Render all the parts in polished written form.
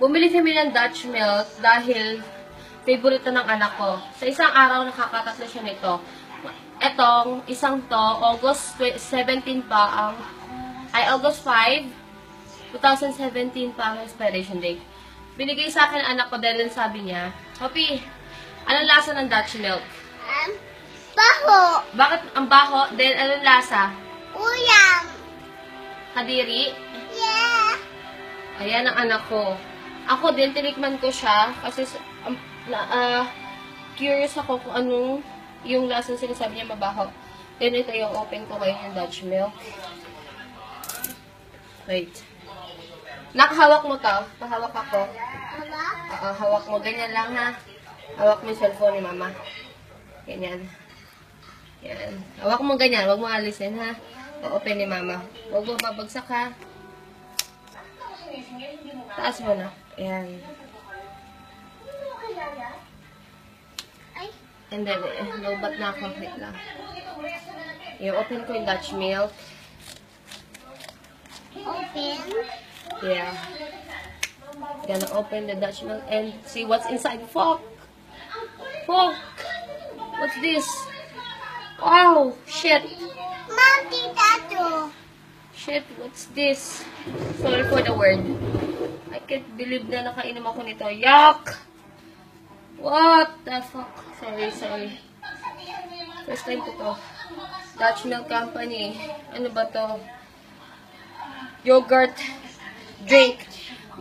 Bumili kami ng Dutch milk dahil favorite ng anak ko. Sa isang araw, nakakatatlo siya nito. Etong isang to, August 17 pa ang, August 5, 2017 pa ang expiration date. Binigay sa akin ang anak ko dahil sabi niya, Hopi, anong lasa ng Dutch milk? Baho. Bakit ang baho? Dahil anong lasa? Ulam. Kadiri? Yeah. Ayan ang anak ko. Ako din, tinikman ko siya kasi curious ako kung anong yung lasa sinasabi niya mabaho. Then ito yung open ko ngayon yung Dutch milk. Wait. Nakahawak mo to. Pahawak ako. Hawak? Hawak mo. Ganyan lang ha. Hawak mo yung cellphone ni mama. Ganyan. Yan. Hawak mo ganyan. Huwag mo alisin ha. O-open ni mama. Huwag mo babagsak ha. Taas mo na. Ayan. And then, lobat na ako. Wait lang. I-open ko yung Dutch milk. Open. Yeah. Gonna open the Dutch milk and see what's inside. Fuck! Fuck! What's this? Wow! Shit! Mom, tita to. Shit, what's this? Sorry for the word. I can't believe na nakainom ako nito. Yuck! What the fuck? Sorry. First time ko to. Dutch Milk Company. Ano ba to? Yogurt drink.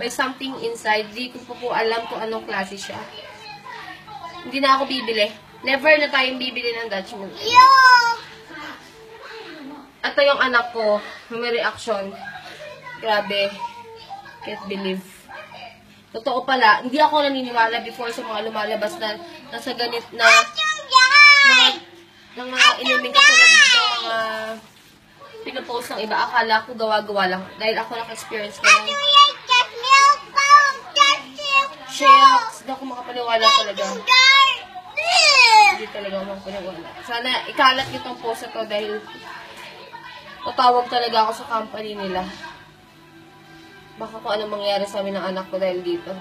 May something inside. Di ko po alam kung anong klase siya. Hindi na ako bibili. Never na tayong bibili ng Dutch Milk. Yo! Ito yung anak ko. May reaction. Grabe. Can't believe. Totoo pala. Hindi ako naniniwala before sa mga lumalabas na nasa ganit na ng mga inuming katulad ng mga pinapost ng iba. Akala ko gawa-gawa lang. Dahil ako naka-experience ko ng shucks. Hindi ako makapaniwala talaga. Hindi talaga ako makapaniwala. Sana ikalat nyo itong post na to dahil tatawag talaga ako sa company nila. Baka kung anong mangyari sa amin ng anak ko dahil dito.